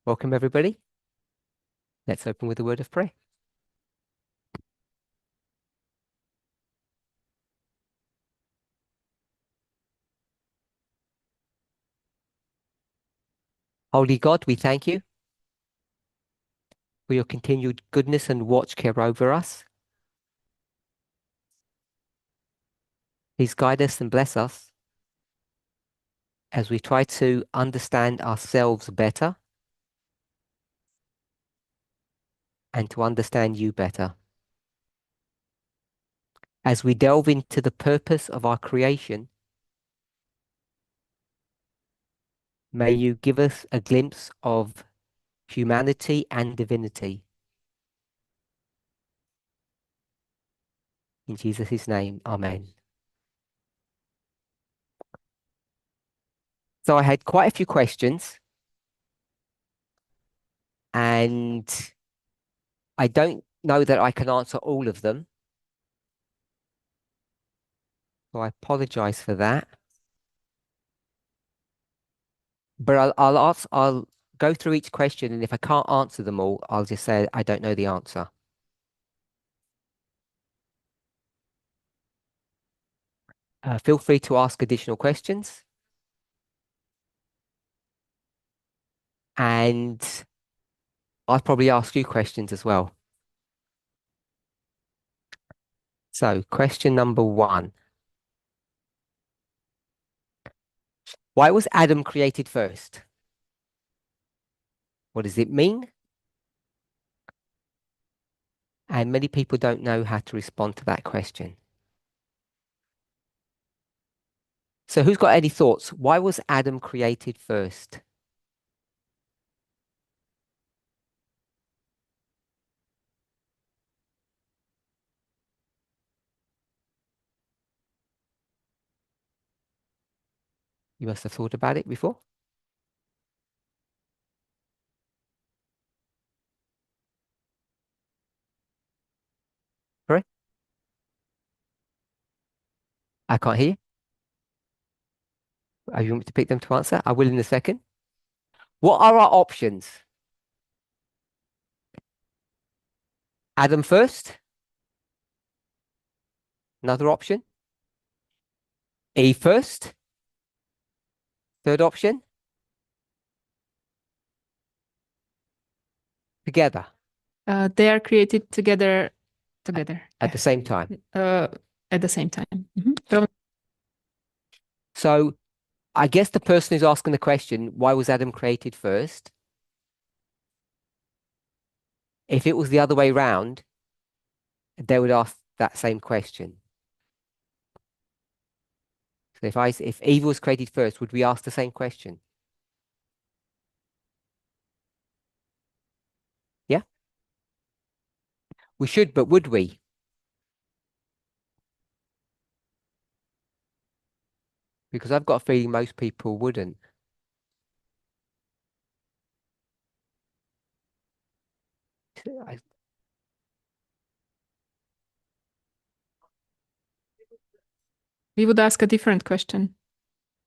Welcome, everybody. Let's open with a word of prayer. Holy God, we thank you for your continued goodness and watch care over us. Please guide us and bless us as we try to understand ourselves better and to understand you better. As we delve into the purpose of our creation, may you give us a glimpse of humanity and divinity. In Jesus' name, amen. So I had quite a few questions, and I don't know that I can answer all of them. So I apologize for that. But I'll go through each question, and if I can't answer them all, I'll just say I don't know the answer. Feel free to ask additional questions. And I'll probably ask you questions as well. So, question number 1. Why was Adam created first? What does it mean? And many people don't know how to respond to that question. So who's got any thoughts? Why was Adam created first? You must have thought about it before. Sorry? I can't hear you. Are you want me to pick them to answer? I will in a second. What are our options? Adam first? Another option? Eve first? Third option? Together. They are created together. At the same time. At the same time. So I guess the person who's asking the question, why was Adam created first? If it was the other way round, they would ask that same question. So if Eve was created first, would we ask the same question? Yeah? We should, but would we? Because I've got a feeling most people wouldn't. We would ask a different question.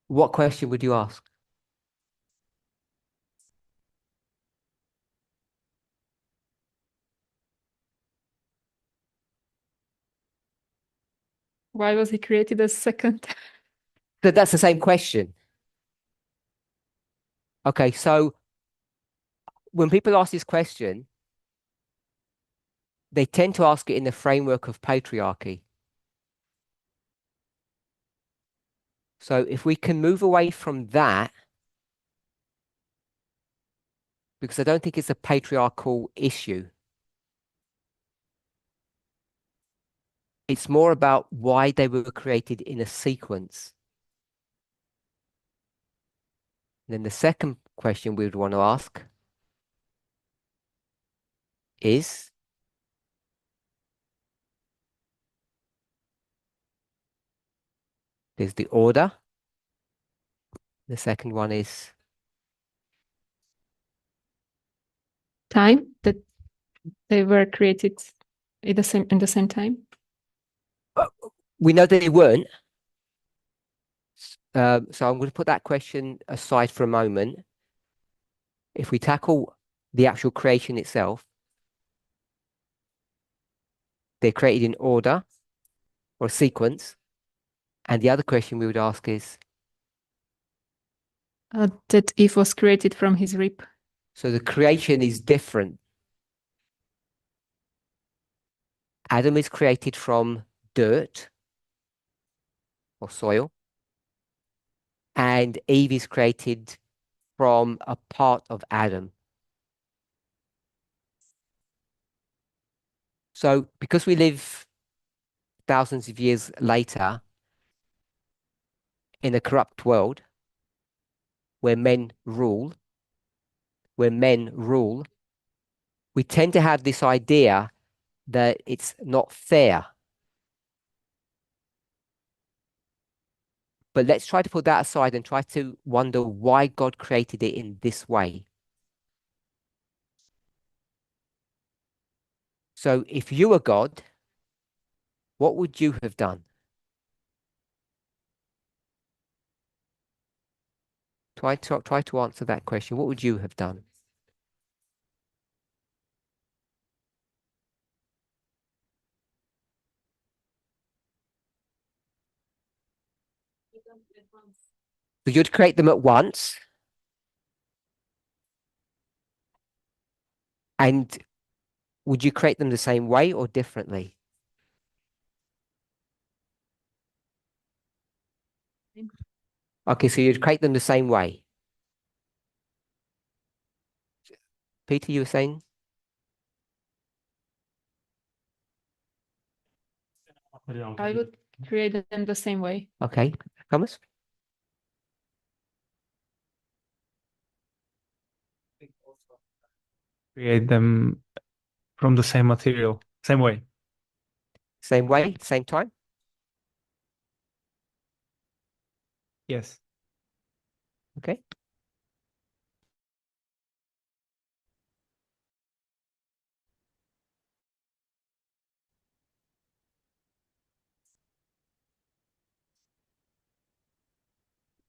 What question would you ask? Why was he created as second? That's the same question. Okay, so when people ask this question, they tend to ask it in the framework of patriarchy. So if we can move away from that, because I don't think it's a patriarchal issue. It's more about why they were created in a sequence. And then the second question we would want to ask is, there's the order. The second one is Time that they were created in the same time. we know that they weren't. So I'm going to put that question aside for a moment. If we tackle the actual creation itself, they're created in order or sequence. And the other question we would ask is, that Eve was created from his rib. so the creation is different. Adam is created from dirt or soil, and Eve is created from a part of Adam. So because we live thousands of years later in a corrupt world where men rule, we tend to have this idea that it's not fair. But let's try to put that aside and try to wonder why God created it in this way. So if you were God, what would you have done? Try to answer that question. What would you have done? So you'd create them at once, and would you create them the same way or differently? Okay, so you'd create them the same way. Peter, you were saying? I would create them the same way. Okay, Thomas? Create them from the same material, same way. Same way, same time? Yes. Okay.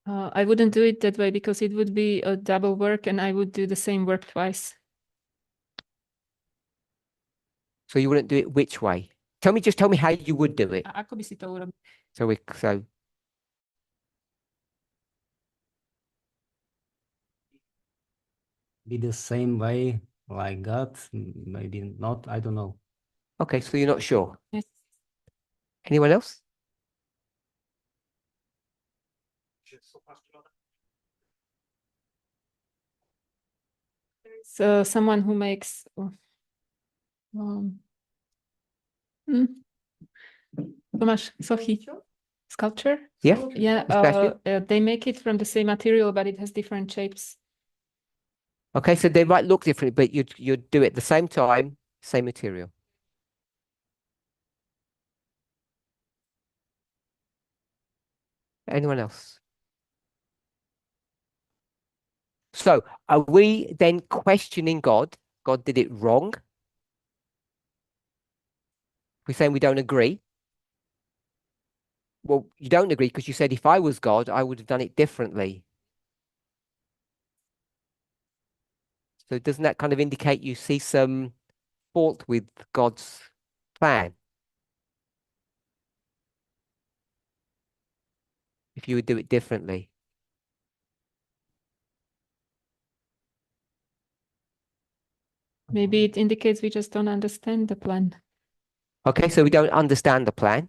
I wouldn't do it that way because it would be a double work and I would do the same work twice. So you wouldn't do it which way? Just tell me how you would do it. Ako by si to urobił? So be the same way like God, maybe not, I don't know. okay, so you're not sure. Yes. Anyone else? So someone who makes hmm. Tomasz, Sophie, sculpture? Yeah. Yeah, they make it from the same material, but it has different shapes. Okay, so they might look different, but you'd do it at the same time, same material. Anyone else? So are we then questioning God? God did it wrong? We're saying we don't agree. Well, you don't agree because you said if I was God, I would have done it differently. So doesn't that kind of indicate you see some fault with God's plan? If you would do it differently. Maybe it indicates we just don't understand the plan. Okay, so we don't understand the plan.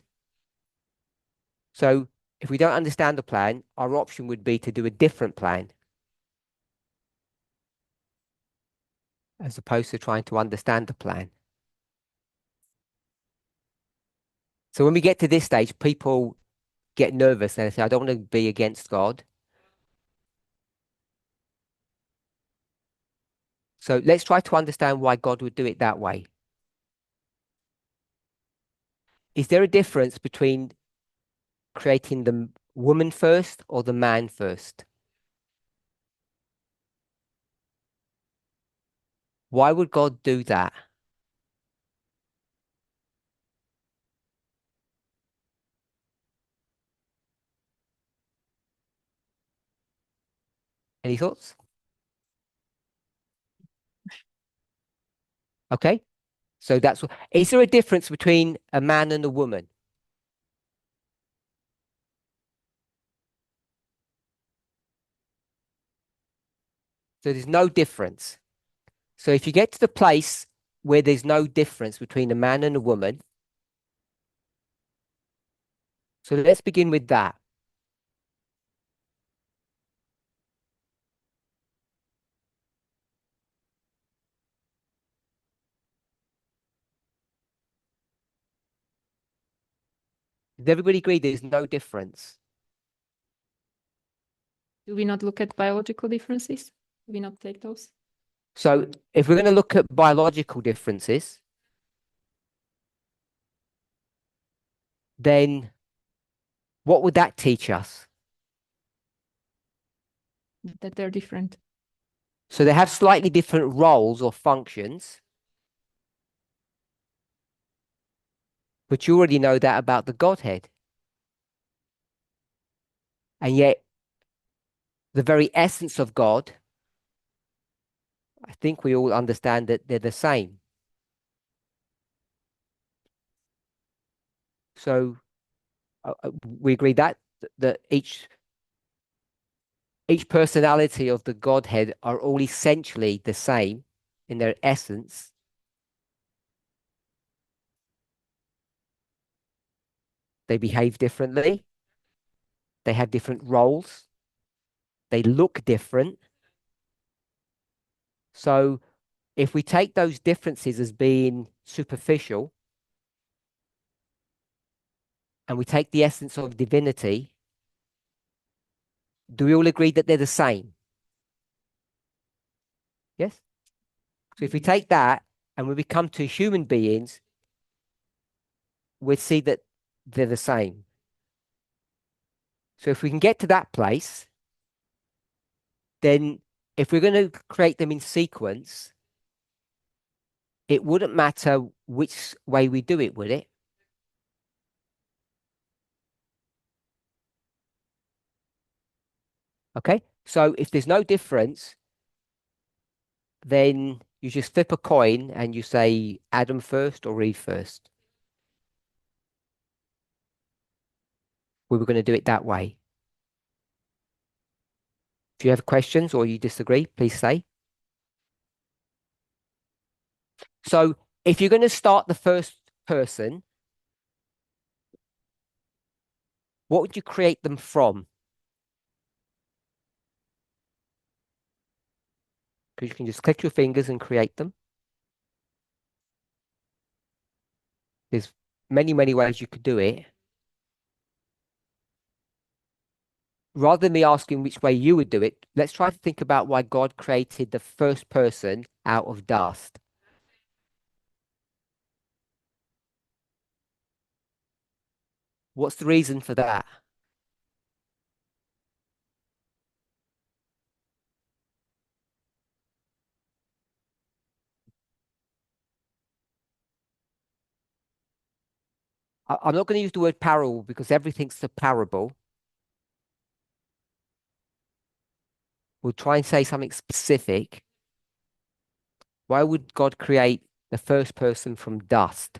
So if we don't understand the plan, our option would be to do a different plan, as opposed to trying to understand the plan. So when we get to this stage, people get nervous and they say, I don't want to be against God. So let's try to understand why God would do it that way. Is there a difference between creating the woman first or the man first? Why would God do that? Any thoughts? Okay? So that's what, is there a difference between a man and a woman? So there's no difference. So if you get to the place where there's no difference between a man and a woman, so let's begin with that. Does everybody agree there's no difference? Do we not look at biological differences? Do we not take those? So if we're going to look at biological differences, then what would that teach us? That they're different. So they have slightly different roles or functions, but you already know that about the Godhead. And yet, the very essence of God, I think we all understand that they're the same. So we agree that each personality of the Godhead are all essentially the same in their essence. They behave differently. They have different roles. They look different. So if we take those differences as being superficial and we take the essence of divinity, do we all agree that they're the same? Yes? So if we take that and when we come to human beings, we see that they're the same. So if we can get to that place, then if we're going to create them in sequence, it wouldn't matter which way we do it, would it? Okay, so if there's no difference, then you just flip a coin and you say Adam first or Eve first. We were going to do it that way. If you have questions or you disagree, please say. So if you're going to start the first person, what would you create them from? Because you can just click your fingers and create them. There's many, many ways you could do it. Rather than me asking which way you would do it, let's try to think about why God created the first person out of dust. What's the reason for that? I'm not going to use the word parable because everything's a parable. We'll try and say something specific. Why would God create the first person from dust?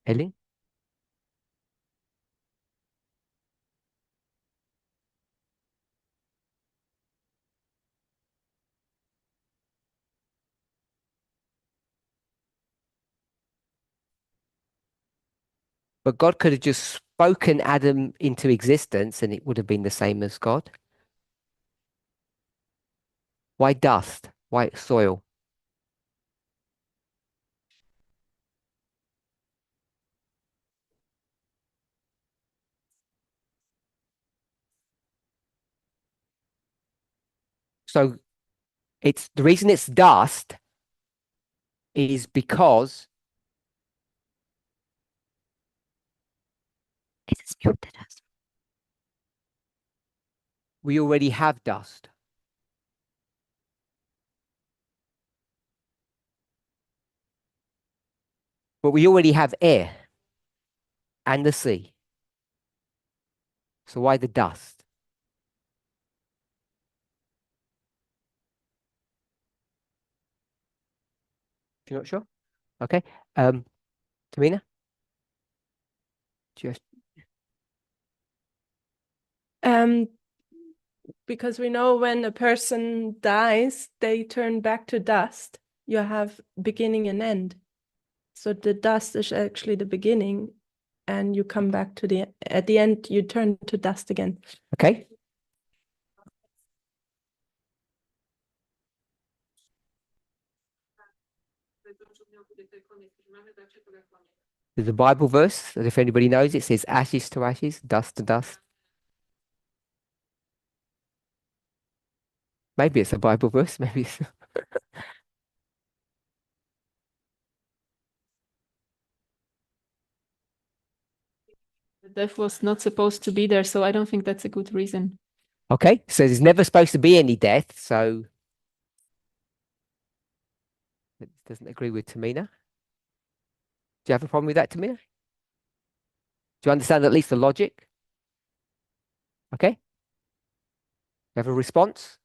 Ellie? But God could have just spoken Adam into existence and it would have been the same as God. Why dust? Why soil? So it's the reason it's dust is because it has muted us. We already have dust. But we already have air and the sea. So why the dust? You're not sure? Okay. Tamina? Just Um, because we know when a person dies, they turn back to dust. You have beginning and end. So the dust is actually the beginning, and you come back to at the end, you turn to dust again. okay. There's a Bible verse, and if anybody knows, it says ashes to ashes, dust to dust. Maybe it's a Bible verse, maybe it's Death was not supposed to be there, so I don't think that's a good reason. okay. So there's never supposed to be any death, so it doesn't agree with Tamina. Do you have a problem with that, Tamina? Do you understand at least the logic? Okay. You have a response?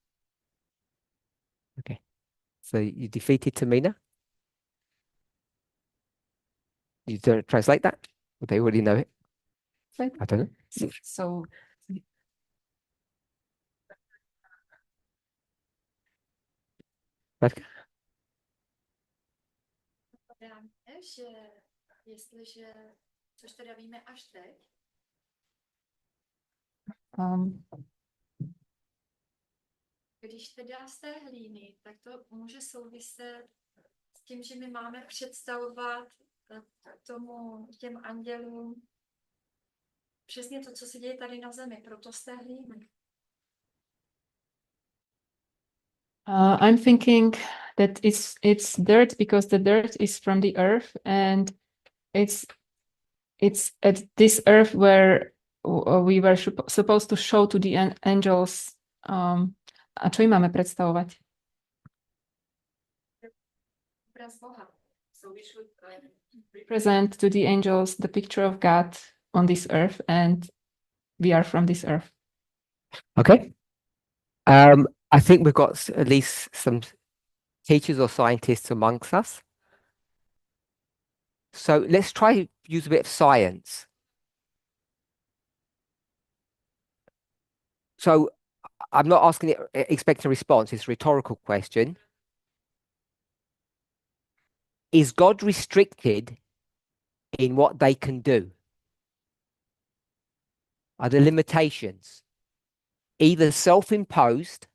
Okay. So you defeated Tamina. You don't translate that? Or they already know it? Right. I don't know. So Radka? Že jestliže, což teda víme až teď, um, když teda z té hlíny, tak to může souviset s tím, že my máme představovat těm andělům přesně to, co se děje tady na zemi, proto z té hlíny. I'm thinking that it's dirt because the dirt is from the earth, and it's at this earth where we were supposed to show to the angels. A čo im máme predstavovať? Obraz Boha. So we should Present to the angels the picture of God on this earth, and we are from this earth. Okay. I think we've got at least some teachers or scientists amongst us. So let's try to use a bit of science. So I'm not asking it, expecting a response. It's a rhetorical question. Is God restricted in what they can do? Are there limitations? Either self-imposed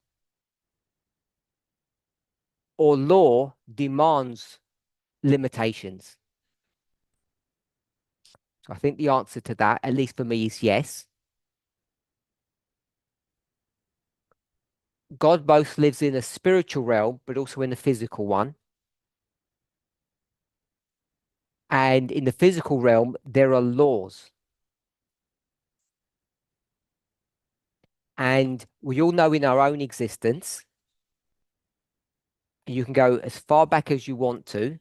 or law demands limitations? So I think the answer to that, at least for me, is yes. God both lives in a spiritual realm, but also in a physical one. And in the physical realm, there are laws. And we all know in our own existence, you can go as far back as you want to,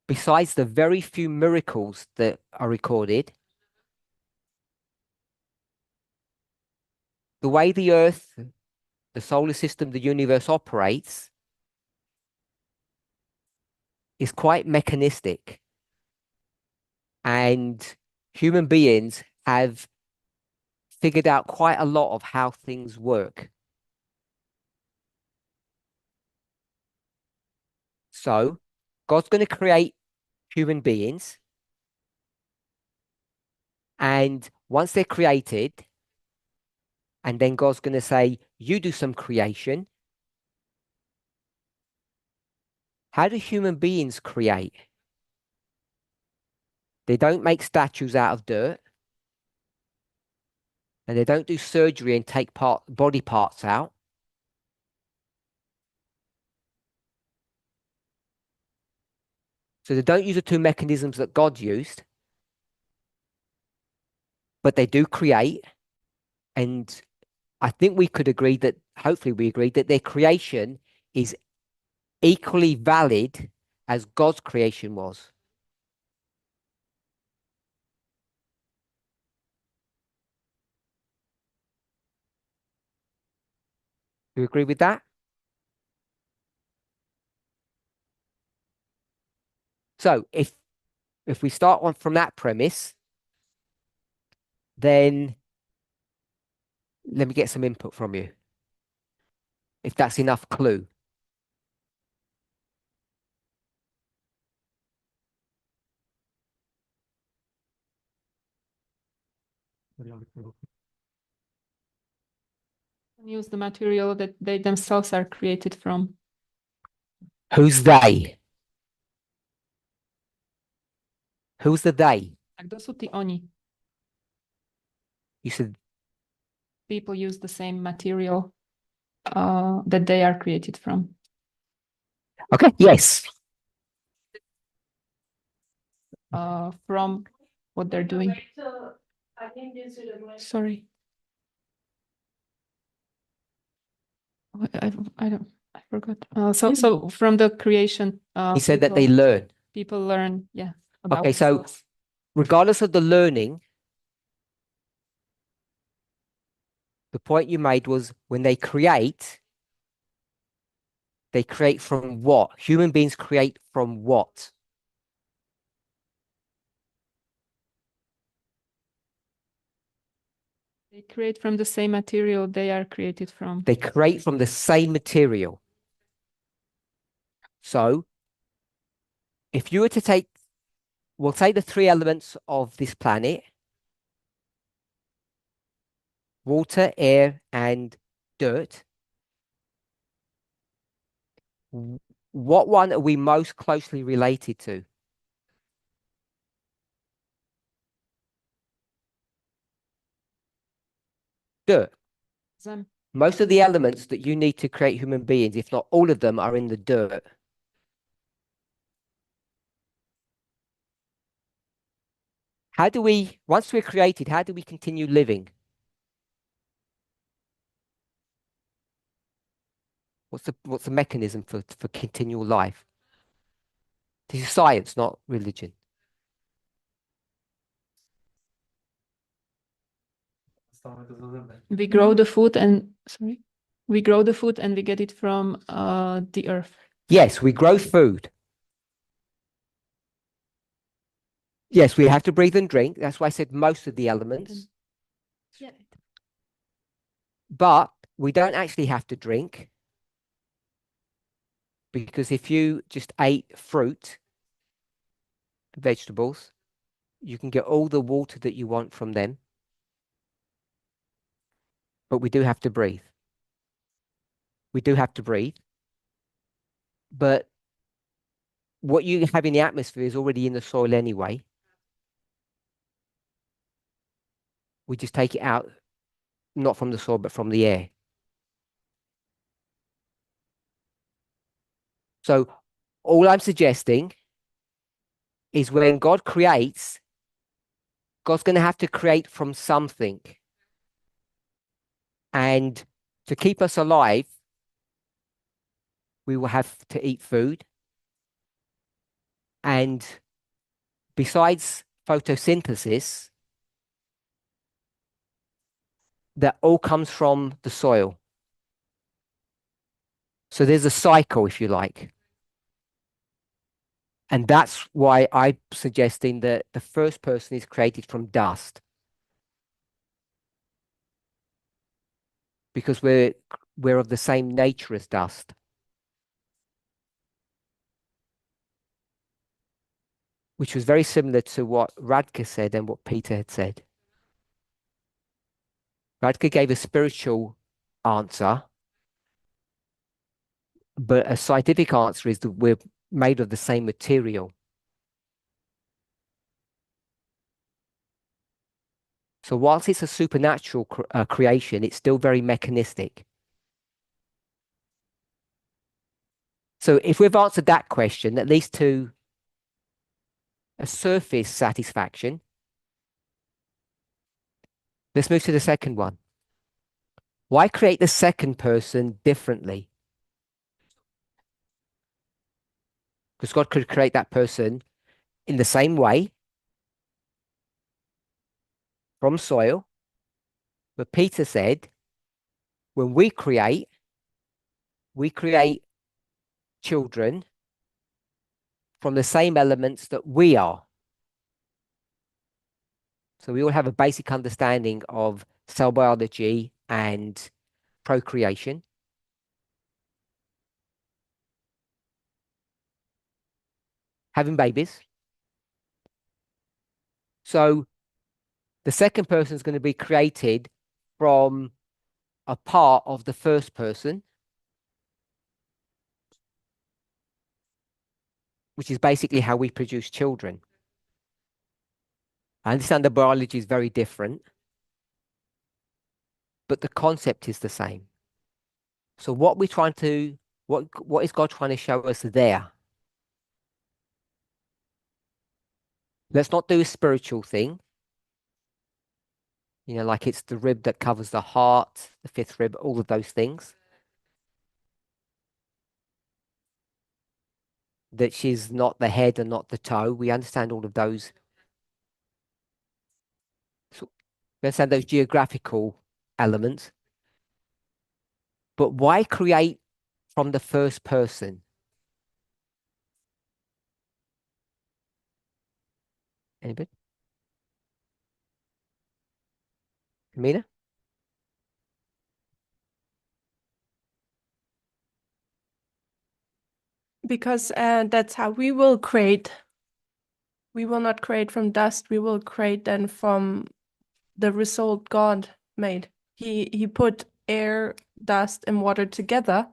besides the very few miracles that are recorded, the way the earth, the solar system, the universe operates is quite mechanistic. And human beings have figured out quite a lot of how things work. So God's going to create human beings. And once they're created, and then God's going to say, you do some creation. How do human beings create? They don't make statues out of dirt. And they don't do surgery and take body parts out. So they don't use the two mechanisms that God used. But they do create. And I think we could agree that, hopefully we agree, that their creation is equally valid as God's creation was. Do you agree with that? So if we start on from that premise, then let me get some input from you. If that's enough clue. Use the material that they themselves are created from. Who's they? Who's the they? A kdo jsou ty oni? You said, People use the same material that they are created from. okay, yes. From what they're doing. Sorry. I forgot. So from the creation. He said that they learn. People learn, yeah. Okay, so regardless of the learning, the point you made was when they create from what? Human beings create from what? They create from the same material they are created from. They create from the same material. So if you were to take, we'll take the three elements of this planet: water, air, and dirt. What one are we most closely related to? Dirt. Zem. Most of the elements that you need to create human beings, if not all of them, are in the dirt. How do we, once we're created, how do we continue living? What's the mechanism for continual life? This is science, not religion. We grow the food and we grow the food and we get it from the earth. Yes, we grow food. Yes, we have to breathe and drink. That's why I said most of the elements. Yeah. But we don't actually have to drink, because if you just ate fruit, vegetables, you can get all the water that you want from them. But we do have to breathe. We do have to breathe. But what you have in the atmosphere is already in the soil anyway. We just take it out, not from the soil, but from the air. So all I'm suggesting is when God creates, God's going to have to create from something. And to keep us alive, we will have to eat food. And besides photosynthesis, that all comes from the soil. So there's a cycle, if you like. And that's why I'm suggesting that the first person is created from dust. Because we're of the same nature as dust. Which was very similar to what Radke said and what Peter had said. Radke gave a spiritual answer, but a scientific answer is that we're made of the same material. So whilst it's a supernatural creation, it's still very mechanistic. So if we've answered that question, at least to a surface satisfaction, let's move to the second one. Why create the second person differently? Because God could create that person in the same way from soil. But Peter said, when we create children from the same elements that we are. So we all have a basic understanding of cell biology and procreation. Having babies. So the second person is going to be created from a part of the first person, which is basically how we produce children. I understand the biology is very different, but the concept is the same. So what we're trying to, what is God trying to show us there? Let's not do a spiritual thing. You know, like it's the rib that covers the heart, the fifth rib, all of those things. That she's not the head and not the toe. We understand all of those. So we understand those geographical elements. But why create from the first person? Anybody? Amina? Because that's how we will create. We will not create from dust. We will create then from the result God made. He put air, dust, and water together,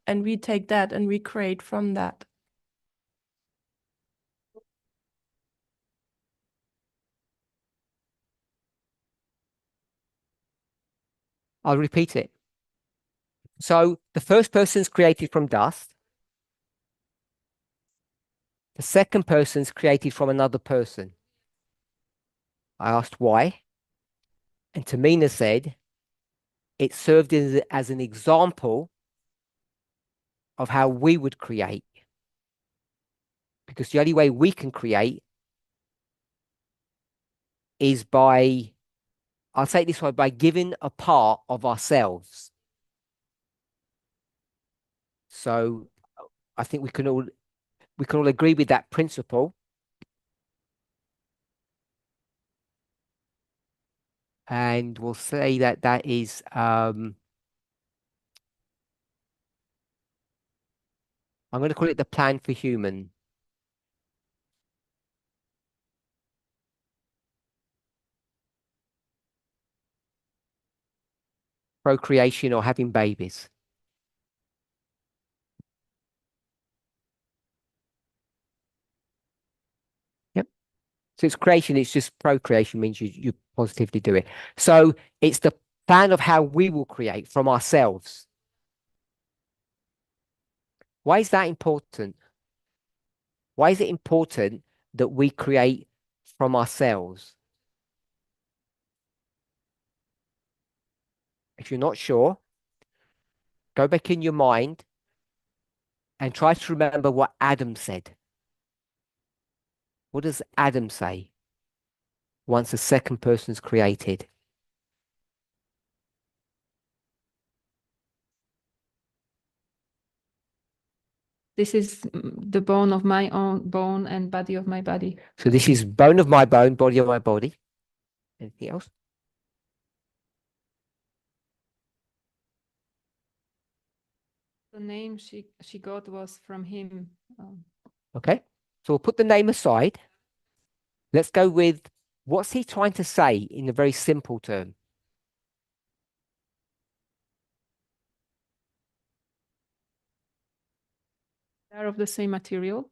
and we take that and we create from that. I'll repeat it. So the first person's created from dust. The second person's created from another person. I asked why. And Tamina said it served as an example of how we would create. Because the only way we can create is by, I'll say it this way, by giving a part of ourselves. So I think we can all agree with that principle. And we'll say that that is I'm going to call it the plan for human. Procreation or having babies. Yep. So it's creation, it's just procreation means you positively do it. So it's the plan of how we will create from ourselves. Why is that important? Why is it important that we create from ourselves? If you're not sure, go back in your mind and try to remember what Adam said. What does Adam say once the second person's created? This is the bone of my own bone and body of my body. So this is bone of my bone, body of my body. Anything else? The name she got was from him. Okay. So we'll put the name aside. Let's go with what's he trying to say in a very simple term? They're of the same material.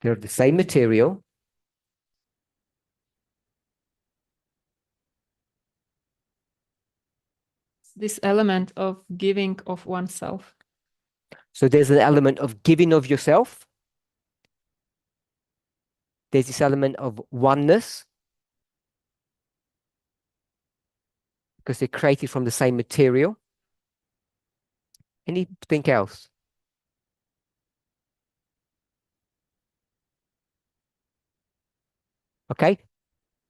They're of the same material. This element of giving of oneself. So there's an element of giving of yourself. There's this element of oneness. Because they're created from the same material. Anything else? Okay.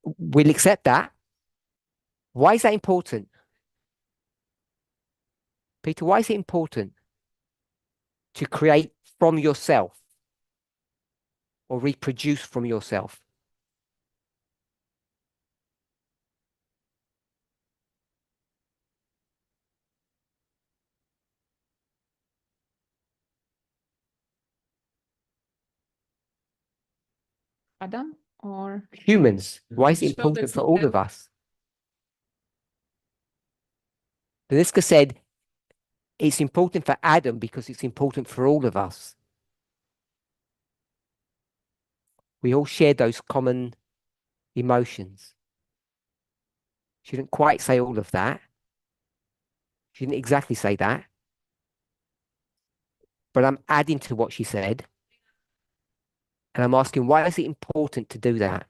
We'll accept that. Why is that important? Peter, why is it important to create from yourself? or reproduce from yourself? Adam or Humans. Why is it Show important that's for all okay. of us? Daniska said it's important for Adam because it's important for all of us. We all share those common emotions. She didn't quite say all of that. She didn't exactly say that. But I'm adding to what she said. And I'm asking, why is it important to do that?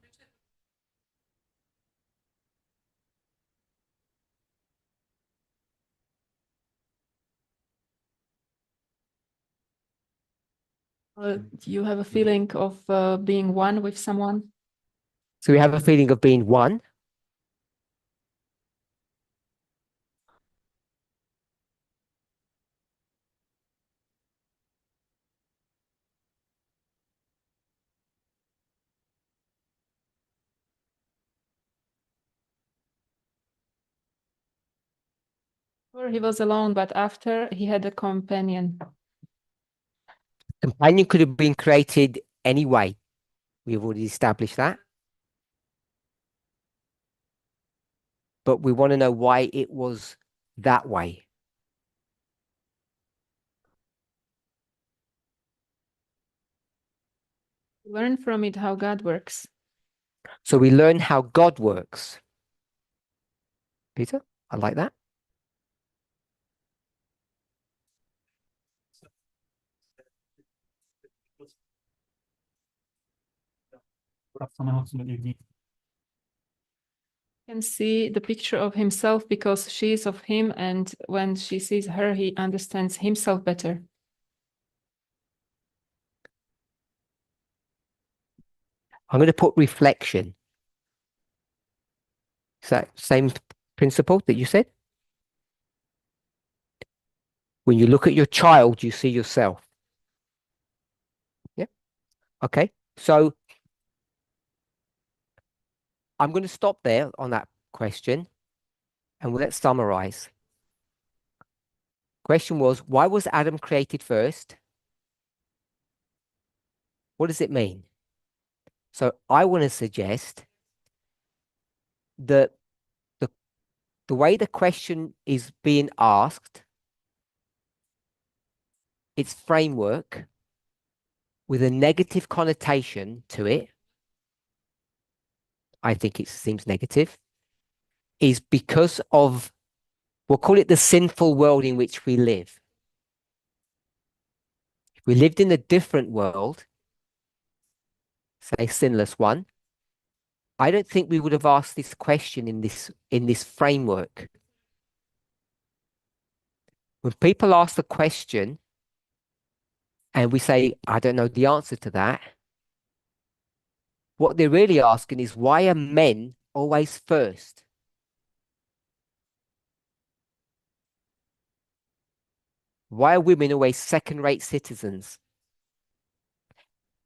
do you have a feeling of being one with someone? So we have a feeling of being one. Or he was alone, but after he had a companion. Companion could have been created anyway. We've already established that. But we want to know why it was that way. Learn from it how God works. So we learn how God works. Peter, I like that. Can see the picture of himself because she is of him, and when she sees her, he understands himself better. I'm going to put reflection. Is that same principle that you said? When you look at your child, you see yourself. Yeah. Okay. So I'm going to stop there on that question and let's summarize. Question was, why was Adam created first? What does it mean? So I want to suggest that the way the question is being asked, its framework with a negative connotation to it, I think it seems negative, is because of, we'll call it the sinful world in which we live. If we lived in a different world, say sinless one, I don't think we would have asked this question in this framework. When people ask the question and we say, I don't know the answer to that, what they're really asking is, why are men always first? Why are women always second-rate citizens?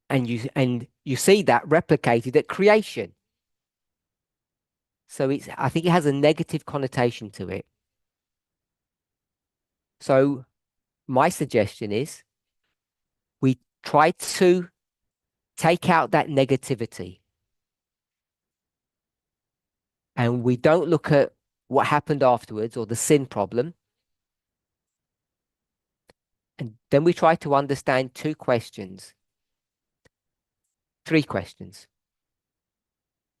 And you see that replicated at creation. So I think it has a negative connotation to it. So my suggestion is we try to take out that negativity. And we don't look at what happened afterwards or the sin problem. And then we try to understand three questions.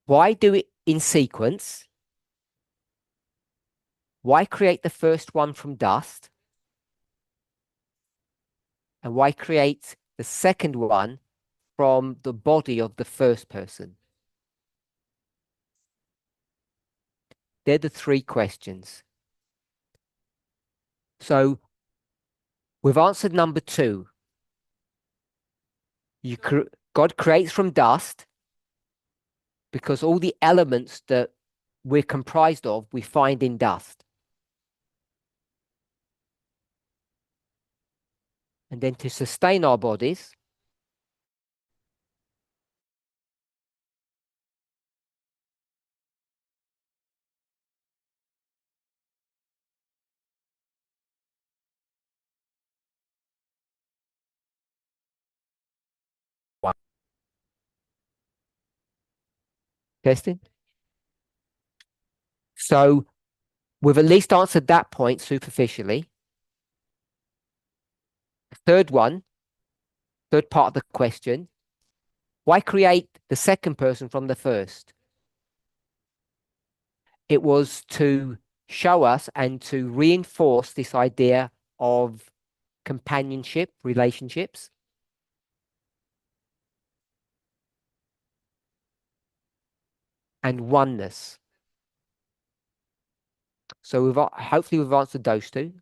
Why do it in sequence? Why create the first one from dust? And why create the second one from the body of the first person? They're the three questions. So we've answered number 2. God creates from dust because all the elements that we're comprised of, we find in dust. And then to sustain our bodies, Testing. So we've at least answered that point superficially. Third one, third part of the question. Why create the second person from the first? It was to show us and to reinforce this idea of companionship, relationships. And oneness. So hopefully we've answered those two.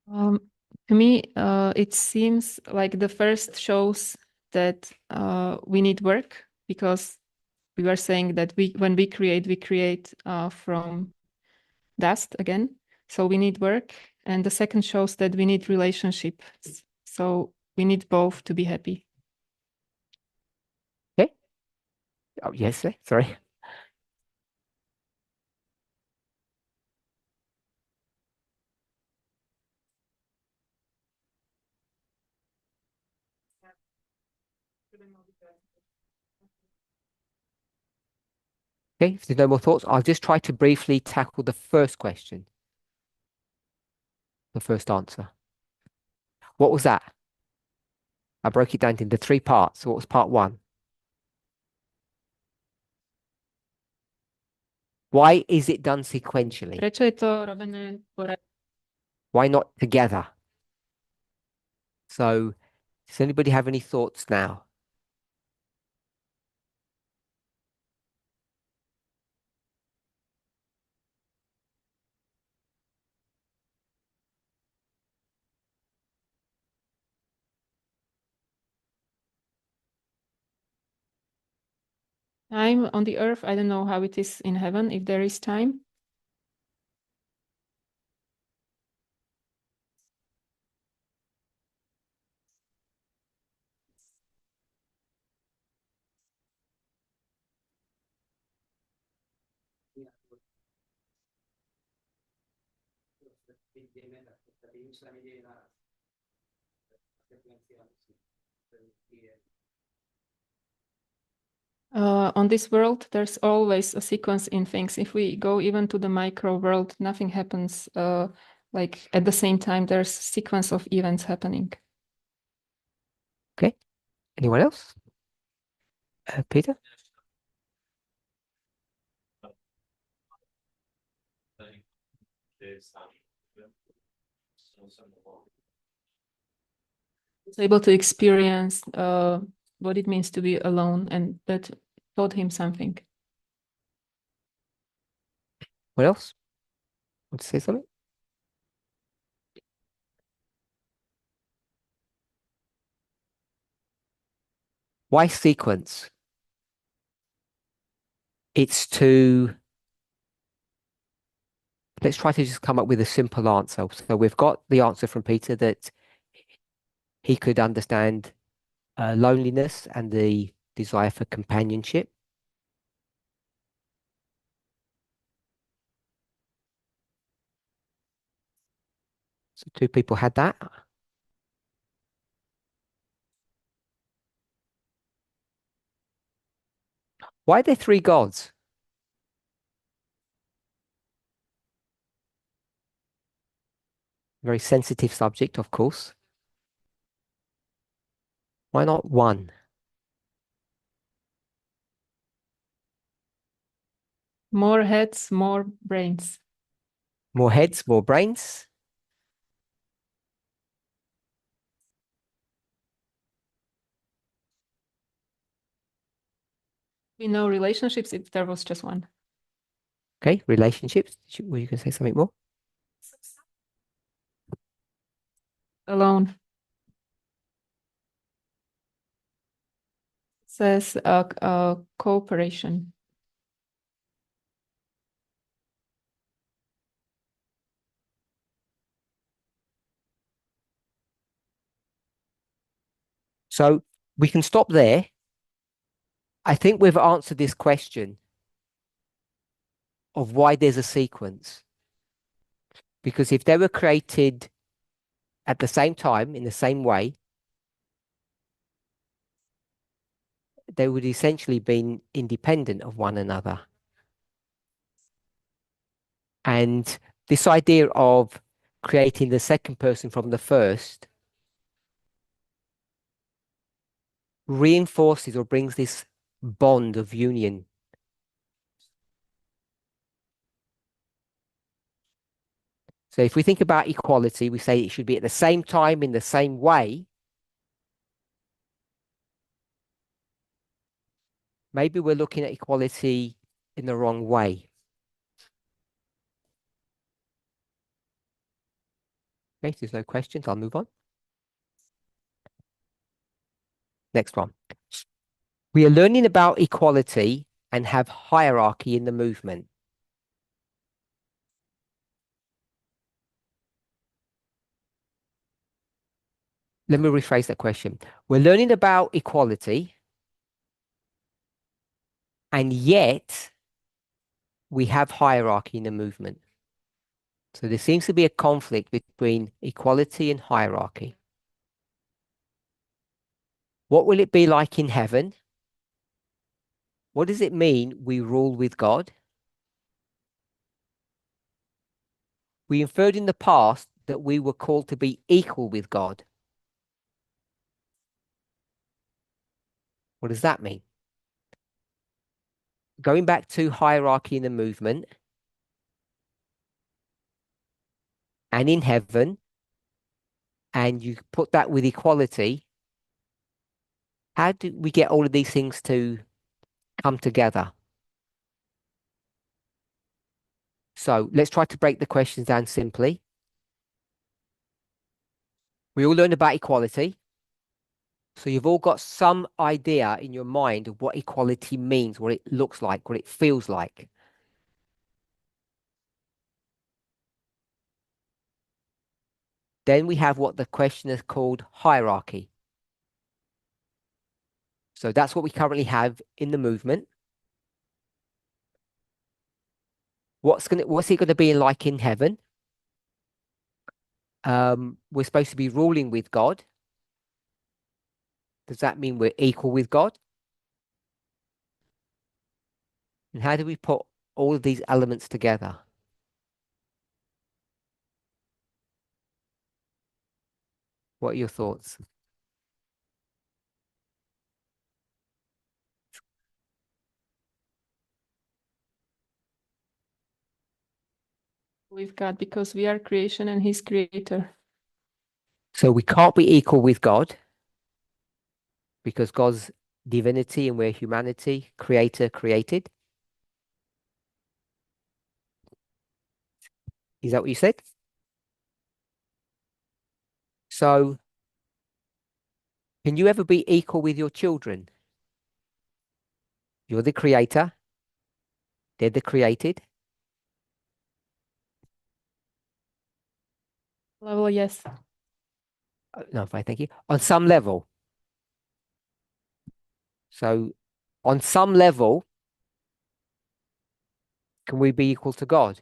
To me, it seems like the first shows that we need work, because we were saying that when we create from dust again. So we need work. And the second shows that we need relationships. So we need both to be happy. Okay. Oh, yes, sorry. Okay, if there's no more thoughts, I'll just try to briefly tackle the first question. The first answer. What was that? I broke it down into 3 parts. So what was part 1? Why is it done sequentially? Prečo je to robené Why not together? So, does anybody have any thoughts now? time on the earth? I don't know how it is in heaven, if there is time. On this world, there's always a sequence in things. If we go even to the micro world, nothing happens like at the same time. There's a sequence of events happening. Okay. Anyone else? Peter? Was able to experience what it means to be alone, and that taught him something. What else? Want to say something? Why sequence? It's to, let's try to just come up with a simple answer. So we've got the answer from Peter that he could understand loneliness and the desire for companionship. So 2 people had that. Why are there 3 gods? Very sensitive subject, of course. Why not 1? More heads, more brains. More heads, more brains. We know relationships if there was just one. Okay, relationships. Were you going to say something more? Alone. It says cooperation. So we can stop there. I think we've answered this question of why there's a sequence. Because if they were created at the same time, in the same way, they would essentially be independent of one another. And this idea of creating the second person from the first reinforces or brings this bond of union. So if we think about equality, we say it should be at the same time in the same way. Maybe we're looking at equality in the wrong way. Okay, so there's no questions. I'll move on. Next one. We are learning about equality and have hierarchy in the movement. Let me rephrase that question. We're learning about equality, and yet we have hierarchy in the movement. So there seems to be a conflict between equality and hierarchy. What will it be like in heaven? What does it mean we rule with God? We inferred in the past that we were called to be equal with God. What does that mean? Going back to hierarchy in the movement, and in heaven, and you put that with equality, how do we get all of these things to come together? So let's try to break the questions down simply. We all learned about equality. So you've all got some idea in your mind of what equality means, what it looks like, what it feels like. Then we have what the questioner called hierarchy. So that's what we currently have in the movement. What's it going to be like in heaven? We're supposed to be ruling with God. Does that mean we're equal with God? And how do we put all of these elements together? What are your thoughts? With God, because we are creation and He's creator. So we can't be equal with God because God's divinity and we're humanity, creator, created. Is that what you said? So can you ever be equal with your children? You're the creator. They're the created. Level, yes. No, fine, thank you. On some level. So on some level, can we be equal to God?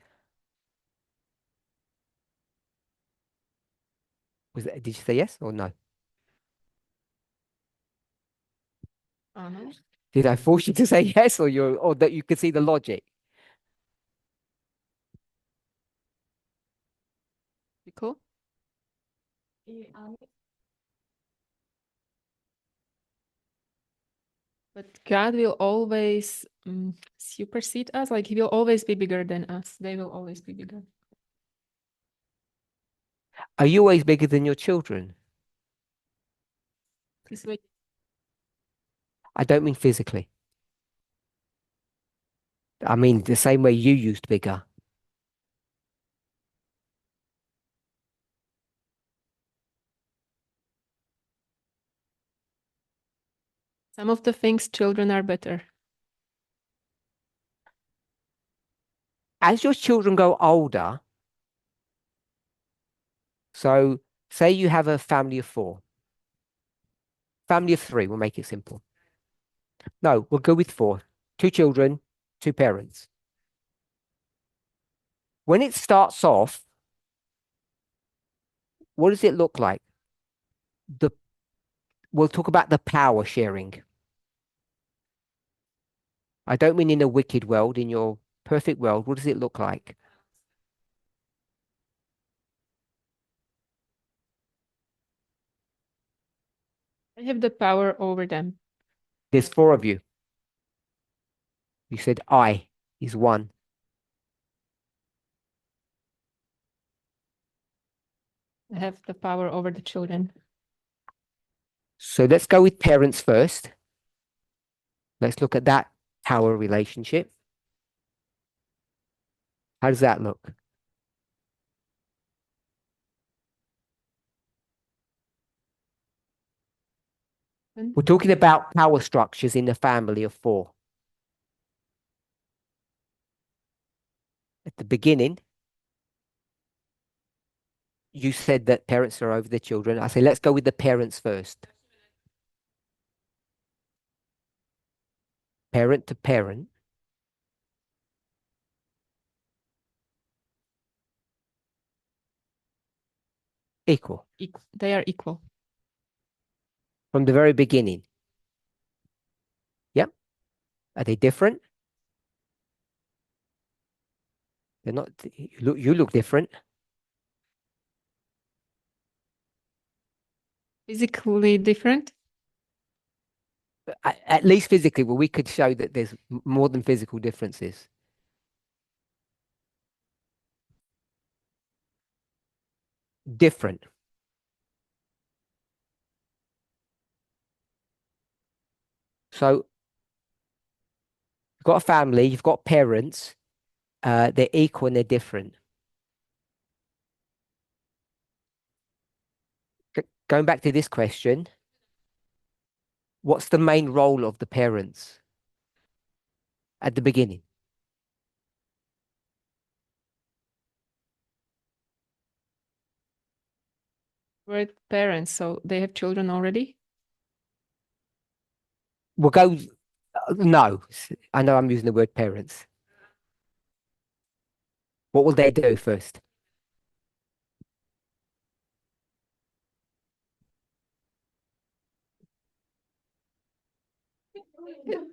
Did you say yes or no? Uh-huh. Did I force you to say yes or that you could see the logic? Cool. But God will always supersede us. Like He will always be bigger than us. They will always be bigger. Are you always bigger than your children? This way. I don't mean physically. I mean the same way you used bigger. Some of the things children are better. As your children grow older, so say you have a family of 4. Family of 3, we'll make it simple. No, we'll go with 4. 2 children, 2 parents. When it starts off, what does it look like? We'll talk about the power sharing. I don't mean in a wicked world, in your perfect world. What does it look like? I have the power over them. There's 4 of you. You said I is 1. I have the power over the children. So let's go with parents first. Let's look at that power relationship. How does that look? We're talking about power structures in the family of 4. At the beginning, you said that parents are over the children. I say, let's go with the parents first. Parent to parent. Equal They are equal. from the very beginning. Yep. Are they different? They're not. You look different. Physically different. At least physically, well, we could show that there's more than physical differences. Different. So you've got a family, you've got parents, they're equal and they're different. Going back to this question, what's the main role of the parents at the beginning? We're parents, so they have children already. We'll go, no, I know I'm using the word parents. What will they do first?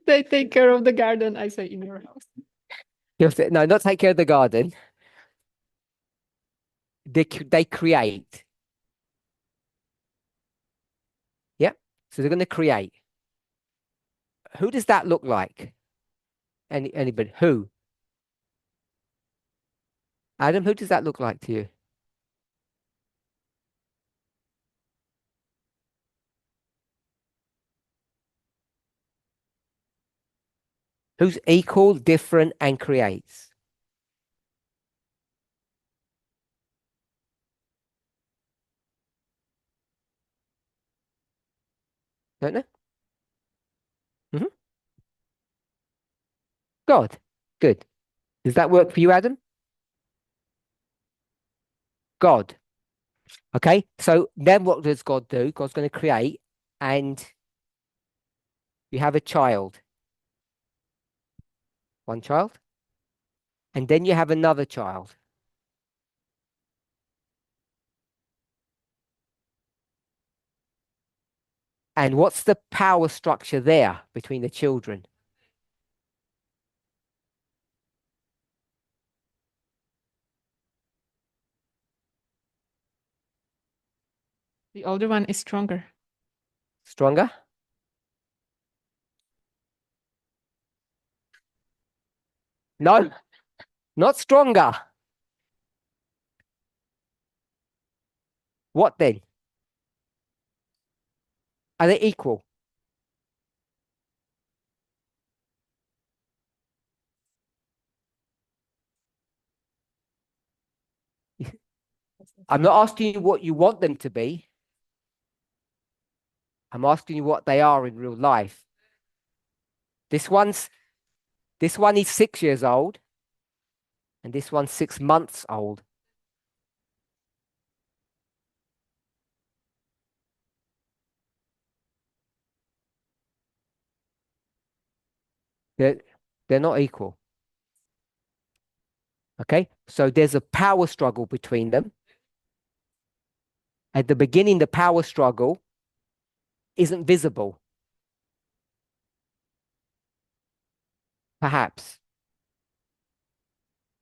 They take care of the garden, I say, in your house. No, not take care of the garden. They create. Yeah. So they're going to create. Who does that look like? Anybody? Who? Adam, who does that look like to you? Who's equal, different, and creates? Don't know? God. Good. Does that work for you, Adam? God. Okay. So then what does God do? God's going to create, and you have a child. One child. And then you have another child. And what's the power structure there between the children? The older one is stronger. Stronger? No, not stronger. What then? Are they equal? I'm not asking you what you want them to be. I'm asking you what they are in real life. This one is 6 years old, and this one's 6 months old. They're not equal. Okay, so there's a power struggle between them. At the beginning, the power struggle isn't visible. Perhaps.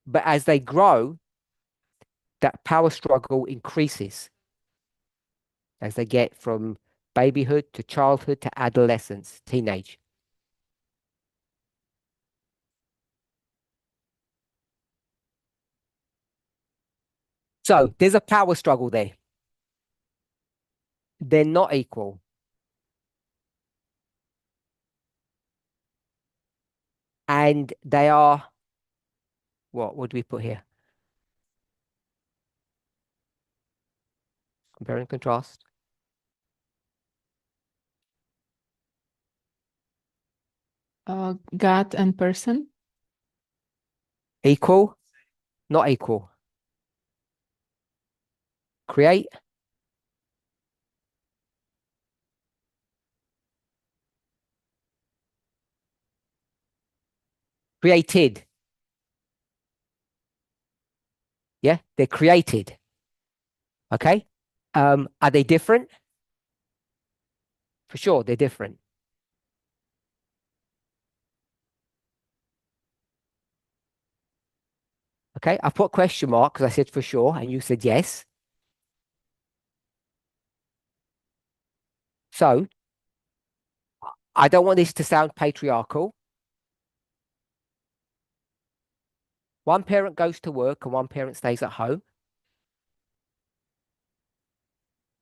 But as they grow, that power struggle increases as they get from babyhood to childhood to adolescence, teenage. So there's a power struggle there. They're not equal. And they are, what do we put here? Compare and contrast. God and person. Equal, not equal. Create, created. Yeah, they're created. Okay. Are they different? For sure, they're different. Okay, I put question mark because I said for sure, and you said yes. So I don't want this to sound patriarchal. One parent goes to work and one parent stays at home.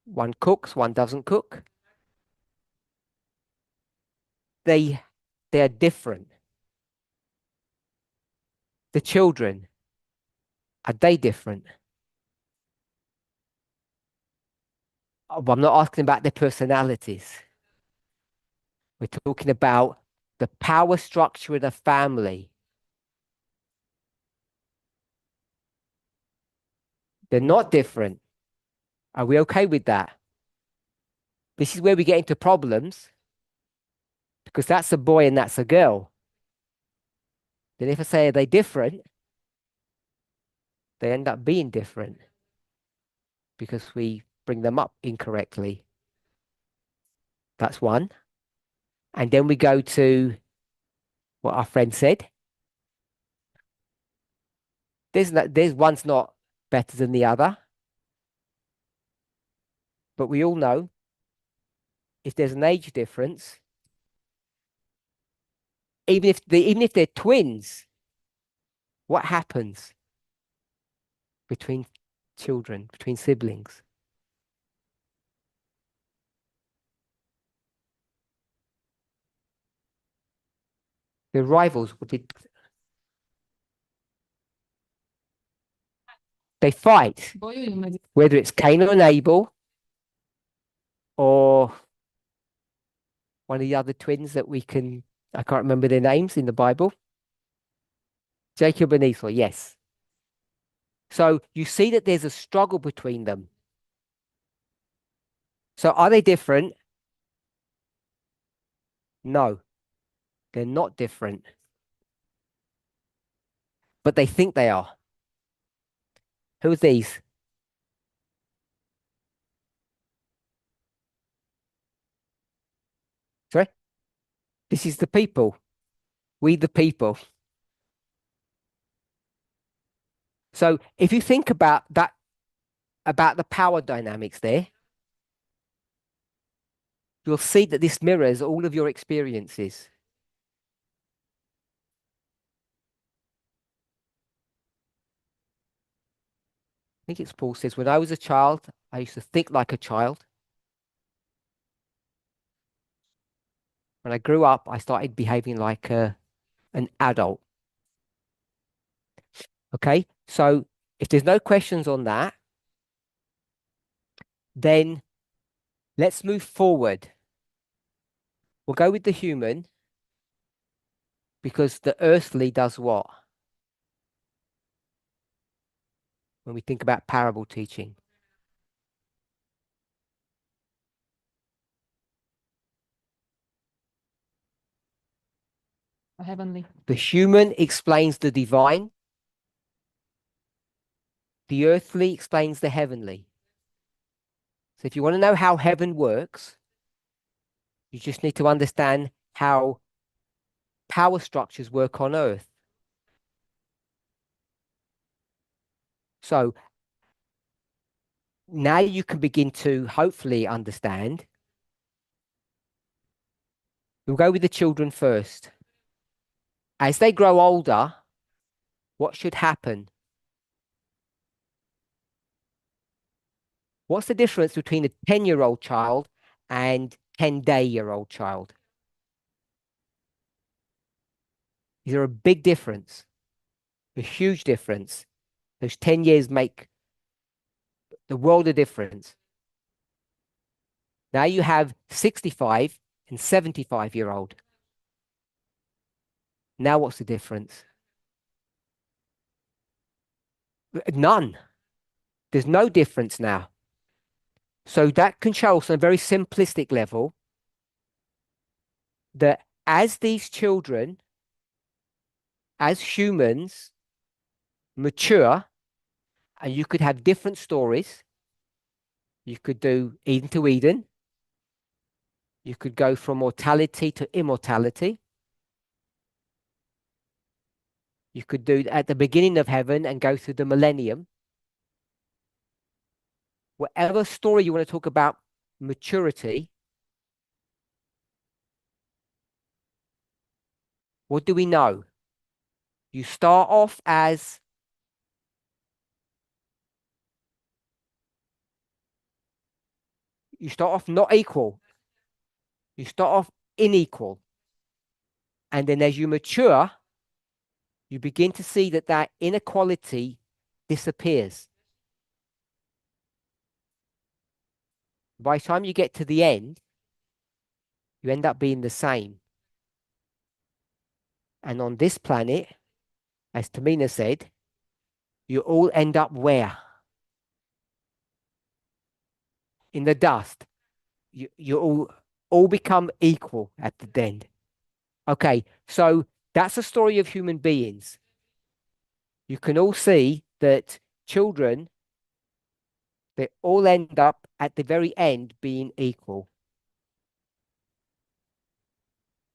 One cooks, one doesn't cook. They're different. The children, are they different? I'm not asking about their personalities. We're talking about the power structure of the family. They're not different. Are we okay with that? This is where we get into problems because that's a boy and that's a girl. Then if I say, are they different? They end up being different because we bring them up incorrectly. That's one. And then we go to what our friend said. There's one's not better than the other. But we all know if there's an age difference, even if they're twins, what happens between children, between siblings? They're rivals. They fight, Bojujú medzi. whether it's Cain and Abel or one of the other twins that I can't remember their names in the Bible. Jacob and Esau, yes. So you see that there's a struggle between them. So are they different? No, they're not different. But they think they are. Who are these? Sorry? This is the people. We the people. So if you think about that, about the power dynamics there, you'll see that this mirrors all of your experiences. I think it's Paul says, when I was a child, I used to think like a child. When I grew up, I started behaving like an adult. Okay, so if there's no questions on that, then let's move forward. We'll go with the human because the earthly does what? When we think about parable teaching. Heavenly. The human explains the divine. The earthly explains the heavenly. So if you want to know how heaven works, you just need to understand how power structures work on Earth. So now you can begin to hopefully understand. We'll go with the children first. As they grow older, what should happen? What's the difference between a 10-year-old child and 10-day-year-old child? Is there a big difference? A huge difference. Those 10 years make the world of difference. Now you have 65 and 75-year-old. Now what's the difference? None. There's no difference now. So that can show us on a very simplistic level that as these children, as humans, mature, and you could have different stories. You could do Eden to Eden. You could go from mortality to immortality. You could do at the beginning of heaven and go through the millennium. Whatever story you want to talk about maturity, what do we know? You start off as not equal. You start off unequal. And then as you mature, you begin to see that that inequality disappears. By the time you get to the end, you end up being the same. And on this planet, as Tamina said, you all end up where? In the dust. You all become equal at the end. Okay, so that's the story of human beings. You can all see that children, they all end up at the very end being equal.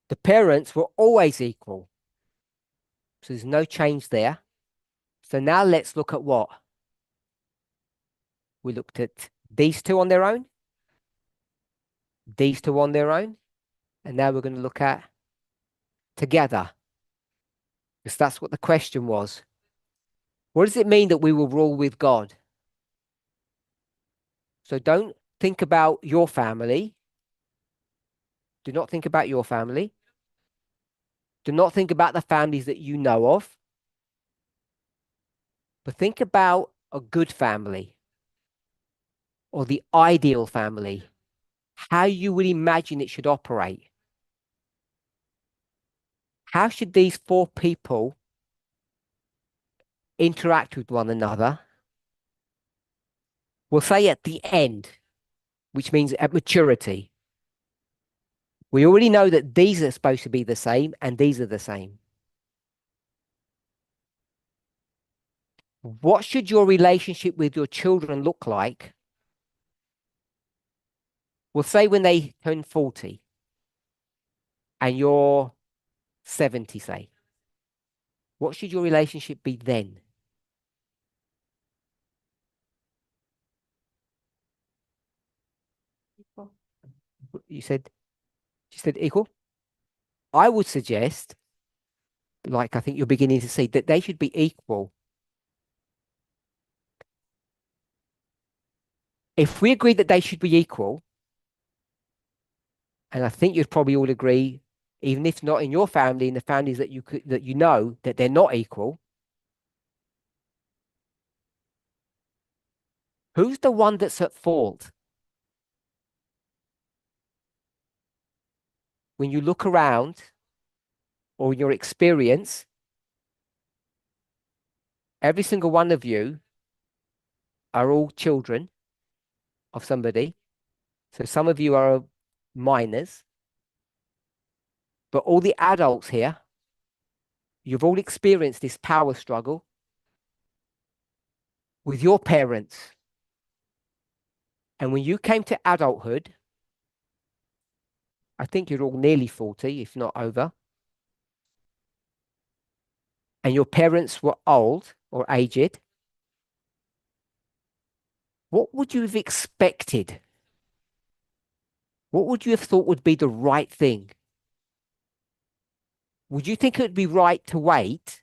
The parents were always equal. So there's no change there. So now let's look at what? We looked at these two on their own, these two on their own, and now we're going to look at together. Because that's what the question was. What does it mean that we will rule with God? So don't think about your family. Do not think about your family. Do not think about the families that you know of. But think about a good family or the ideal family, how you would imagine it should operate. How should these four people interact with one another? We'll say at the end, which means at maturity. We already know that these are supposed to be the same and these are the same. What should your relationship with your children look like? We'll say when they turn 40 and you're 70, say. What should your relationship be then? Equal. You said equal? I would suggest, like I think you're beginning to see, that they should be equal. If we agree that they should be equal, and I think you'd probably all agree, even if not in your family, in the families that you know that they're not equal, who's the one that's at fault? When you look around or in your experience, every single one of you are all children of somebody. So some of you are minors, but all the adults here, you've all experienced this power struggle with your parents. And when you came to adulthood, I think you're all nearly 40, if not over. and your parents were old or aged, what would you have expected? What would you have thought would be the right thing? Would you think it would be right to wait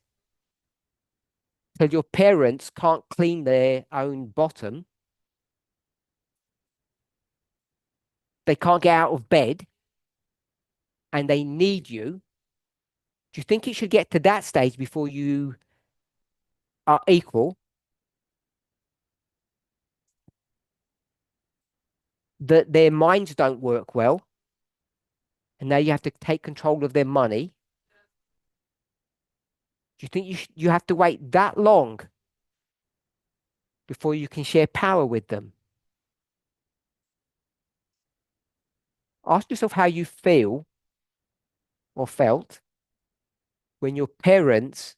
till your parents can't clean their own bottom? They can't get out of bed and they need you. Do you think it should get to that stage before you are equal? That their minds don't work well, and now you have to take control of their money. Do you think you have to wait that long before you can share power with them? Ask yourself how you feel or felt when your parents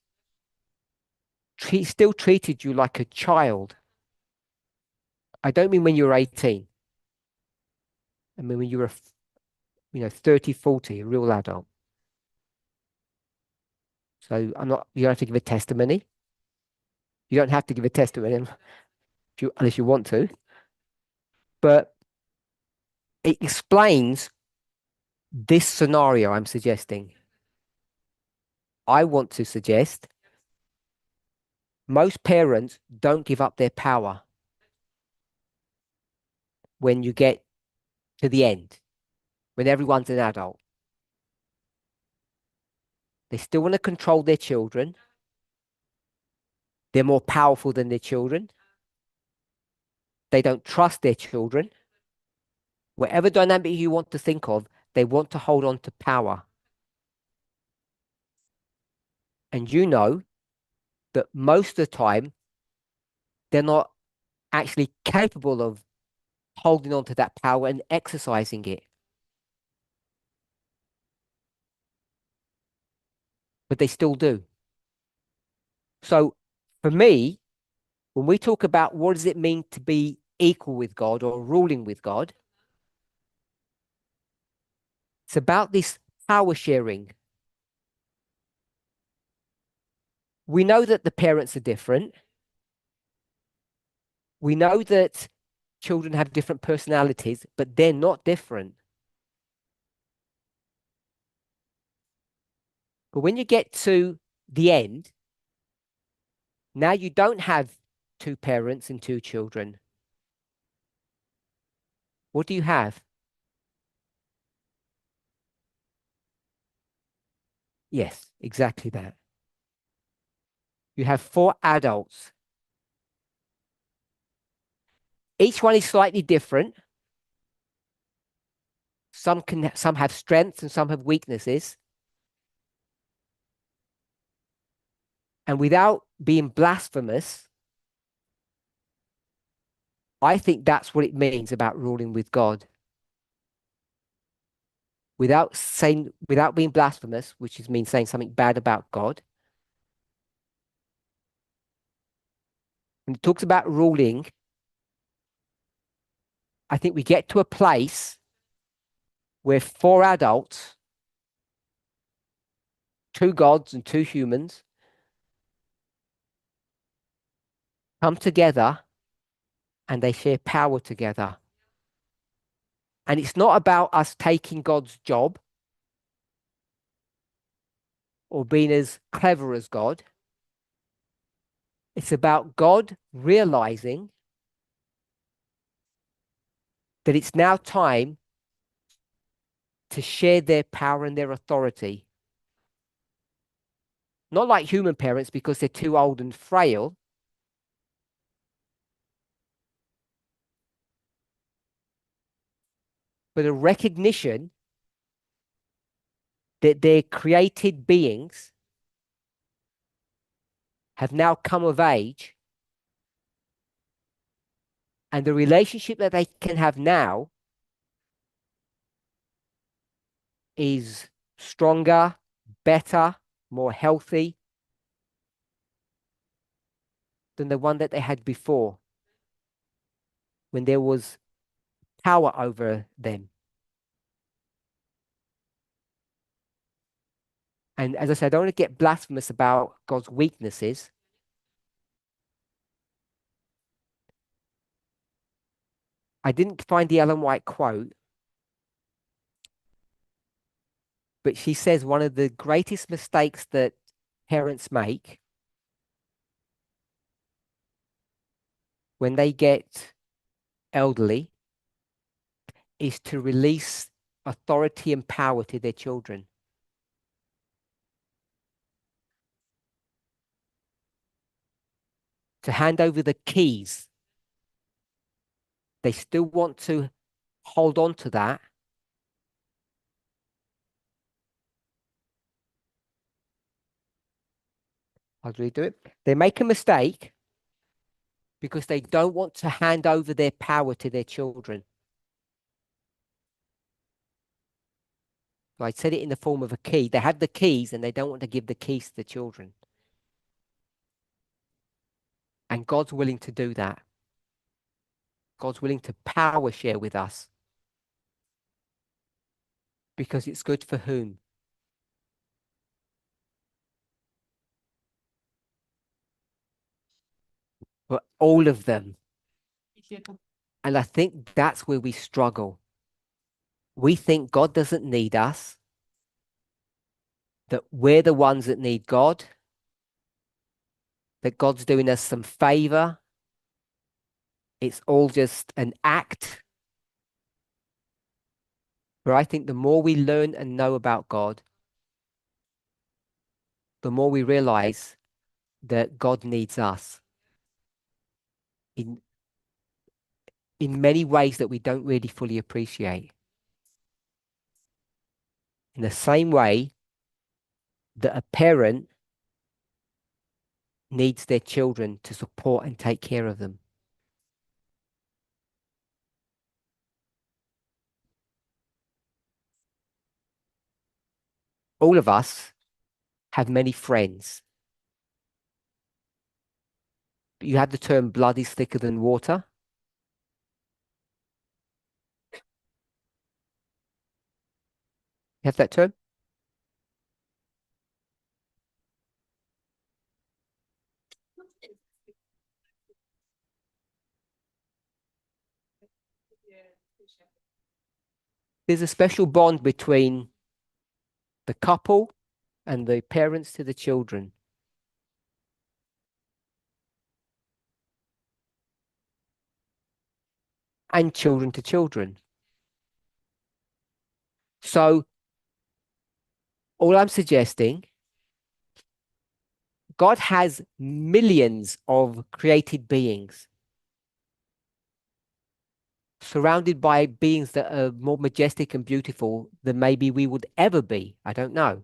still treated you like a child. I don't mean when you were 18. I mean when you were, 30, 40, a real adult. So you don't have to give a testimony. You don't have to give a testimony unless you want to. But it explains this scenario I'm suggesting. I want to suggest most parents don't give up their power when you get to the end, when everyone's an adult. They still want to control their children. They're more powerful than their children. They don't trust their children. Whatever dynamic you want to think of, they want to hold on to power. And you know that most of the time, they're not actually capable of holding on to that power and exercising it. But they still do. So for me, when we talk about what does it mean to be equal with God or ruling with God, it's about this power sharing. We know that the parents are different. We know that children have different personalities, but they're not different. But when you get to the end, now you don't have two parents and two children. What do you have? Yes, exactly that. You have 4 adults. Each one is slightly different. Some have strengths and some have weaknesses. And without being blasphemous, I think that's what it means about ruling with God. Without being blasphemous, which means saying something bad about God. When it talks about ruling, I think we get to a place where 4 adults, 2 gods and 2 humans, come together and they share power together. And it's not about us taking God's job or being as clever as God. It's about God realizing that it's now time to share their power and their authority. Not like human parents because they're too old and frail, but a recognition that their created beings have now come of age, and the relationship that they can have now is stronger, better, more healthy than the one that they had before, when there was power over them. And as I said, I don't want to get blasphemous about God's weaknesses. I didn't find the Ellen White quote, but she says one of the greatest mistakes that parents make when they get elderly is to release authority and power to their children. To hand over the keys. They still want to hold on to that. How do we do it? They make a mistake because they don't want to hand over their power to their children. So I said it in the form of a key. They have the keys and they don't want to give the keys to the children. And God's willing to do that. God's willing to power share with us. Because it's good for whom? For all of them. And I think that's where we struggle. We think God doesn't need us, that we're the ones that need God, that God's doing us some favor. It's all just an act. But I think the more we learn and know about God, the more we realize that God needs us in many ways that we don't really fully appreciate. In the same way that a parent needs their children to support and take care of them. All of us have many friends. You have the term blood is thicker than water. You have that term? There's a special bond between the couple and the parents to the children. And children to children. So, all I'm suggesting, God has millions of created beings, surrounded by beings that are more majestic and beautiful than maybe we would ever be. I don't know.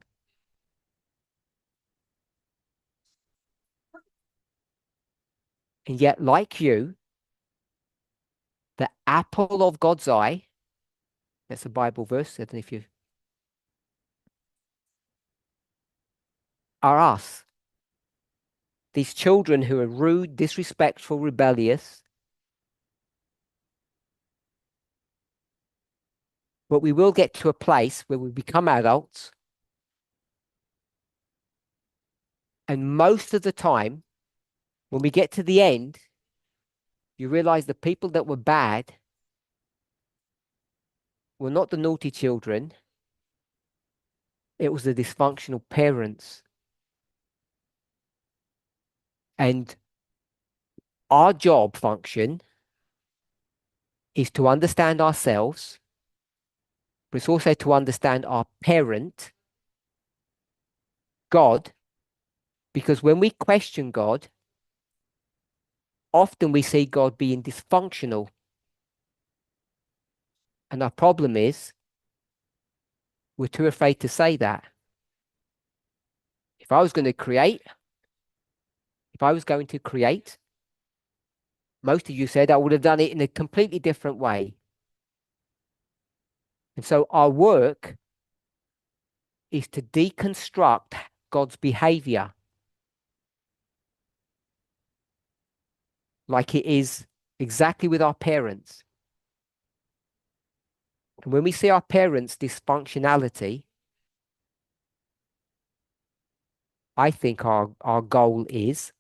And yet, like you, the apple of God's eye, that's a Bible verse, I don't know if you are us. These children who are rude, disrespectful, rebellious. But we will get to a place where we become adults. And most of the time, when we get to the end, you realize the people that were bad were not the naughty children. It was the dysfunctional parents. And our job function is to understand ourselves, but it's also to understand our parent, God, because when we question God, often we see God being dysfunctional. And our problem is we're too afraid to say that. If I was going to create, most of you said I would have done it in a completely different way. And so our work is to deconstruct God's behavior like it is exactly with our parents. And when we see our parents' dysfunctionality, I think our goal is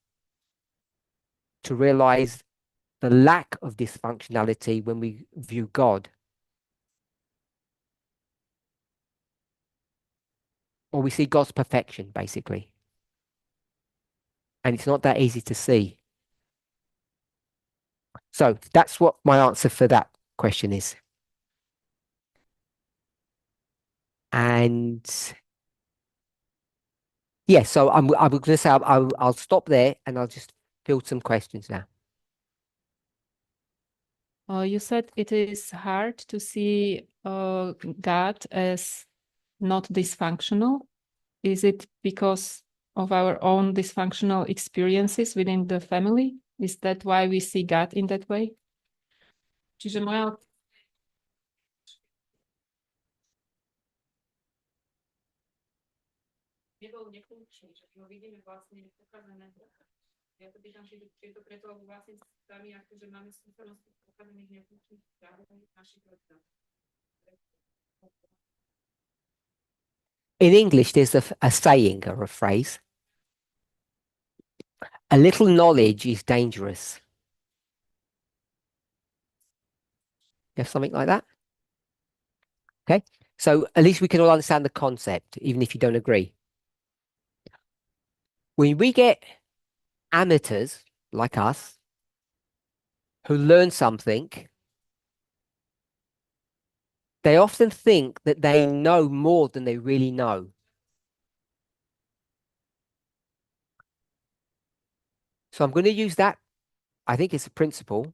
to realize the lack of dysfunctionality when we view God. Or we see God's perfection, basically. And it's not that easy to see. So that's what my answer for that question is. And yeah, so I'm going to say I'll stop there and I'll just field some questions now. You said it is hard to see God as not dysfunctional. Is it because of our own dysfunctional experiences within the family? Is that why we see God in that way? Čiže moja nebol nefunkčný, že ho vidíme vlastne pokazané. Ja to pýtam, či je to preto, lebo vlastne sami akože máme skúsenosti pokazaných nefunkčných vzťahov našich rodinách. In English, there's a saying or a phrase. A little knowledge is dangerous. You have something like that? Okay. So at least we can all understand the concept, even if you don't agree. When we get amateurs like us who learn something, they often think that they know more than they really know. So I'm going to use that. I think it's a principle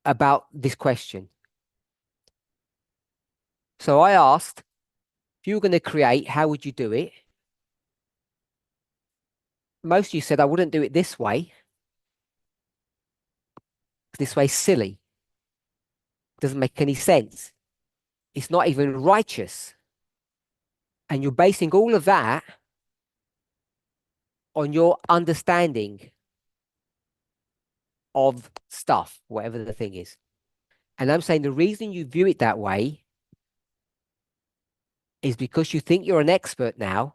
about this question. So I asked, if you were going to create, how would you do it? Most of you said I wouldn't do it this way. This way's silly. Doesn't make any sense. It's not even righteous. And you're basing all of that on your understanding of stuff, whatever the thing is. And I'm saying the reason you view it that way is because you think you're an expert now,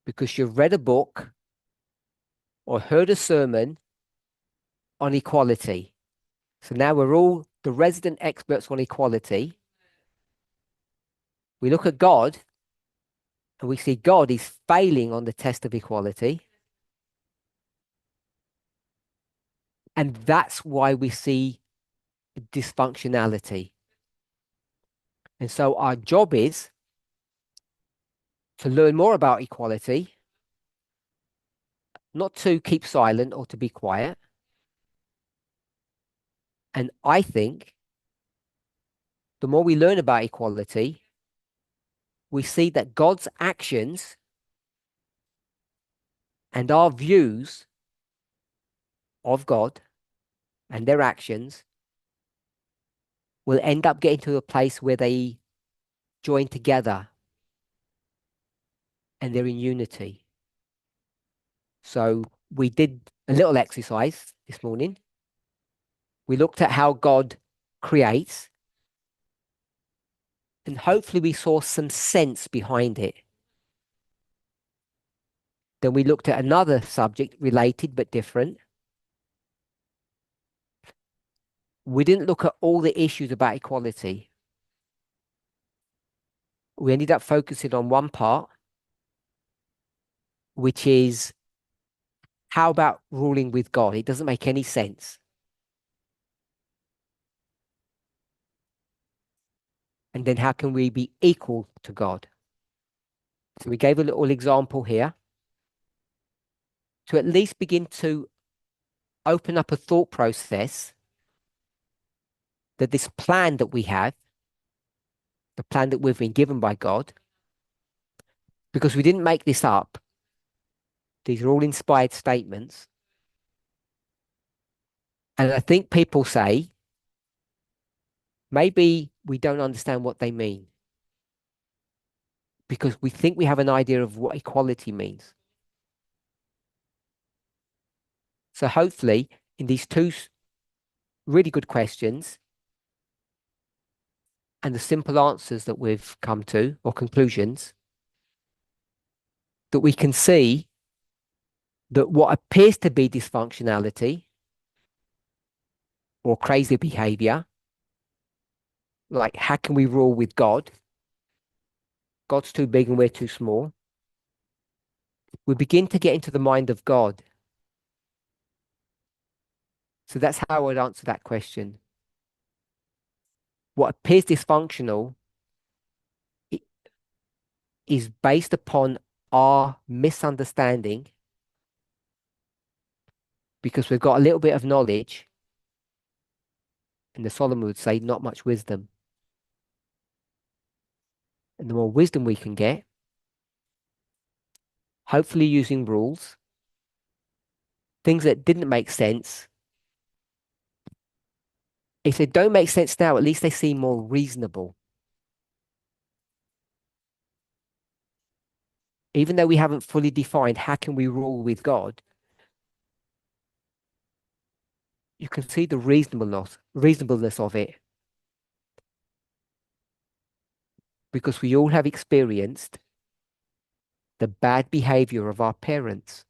because you've read a book or heard a sermon on equality. So now we're all the resident experts on equality. We look at God and we see God is failing on the test of equality. And that's why we see dysfunctionality. And so our job is to learn more about equality, not to keep silent or to be quiet. And I think the more we learn about equality, we see that God's actions and our views of God and their actions will end up getting to a place where they join together and they're in unity. So we did a little exercise this morning. We looked at how God creates, and hopefully we saw some sense behind it. Then we looked at another subject related but different. We didn't look at all the issues about equality. We ended up focusing on one part, which is how about ruling with God? It doesn't make any sense. And then how can we be equal to God? So we gave a little example here to at least begin to open up a thought process that this plan that we have, the plan that we've been given by God, because we didn't make this up. These are all inspired statements. And I think people say, maybe we don't understand what they mean because we think we have an idea of what equality means. So hopefully in these two really good questions and the simple answers that we've come to or conclusions, that we can see that what appears to be dysfunctionality or crazy behavior, like how can we rule with God? God's too big and we're too small. We begin to get into the mind of God. So that's how I'd answer that question. What appears dysfunctional is based upon our misunderstanding, because we've got a little bit of knowledge, and the Solomon would say not much wisdom. And the more wisdom we can get, hopefully using rules, things that didn't make sense, if they don't make sense now, at least they seem more reasonable. Even though we haven't fully defined how can we rule with God, you can see the reasonableness of it. Because we all have experienced the bad behavior of our parents.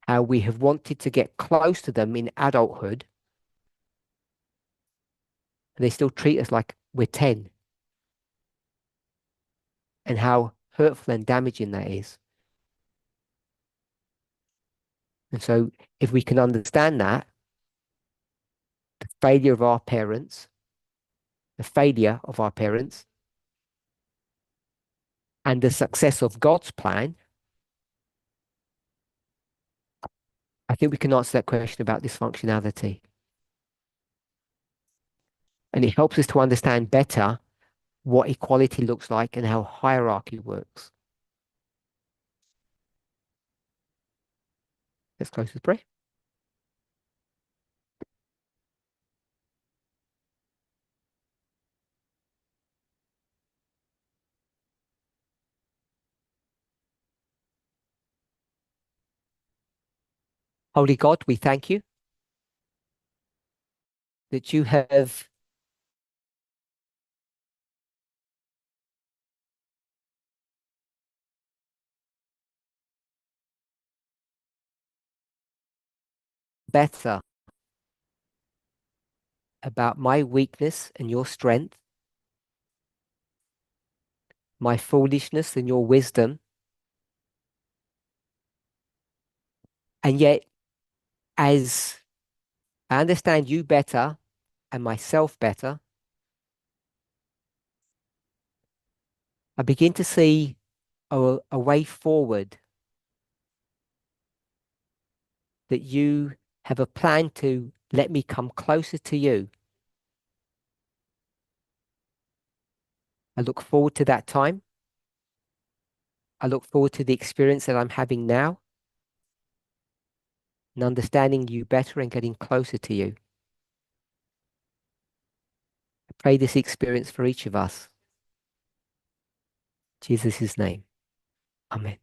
How we have wanted to get close to them in adulthood, and they still treat us like we're 10. And how hurtful and damaging that is. And so if we can understand that, the failure of our parents, and the success of God's plan, I think we can answer that question about dysfunctionality. And it helps us to understand better what equality looks like and how hierarchy works. Let's close with prayer. Holy God, we thank you that you have better about my weakness and your strength, my foolishness and your wisdom. And yet, as I understand you better and myself better, I begin to see a way forward, that you have a plan to let me come closer to you. I look forward to that time. I look forward to the experience that I'm having now and understanding you better and getting closer to you. I pray this experience for each of us. In Jesus' name. Amen.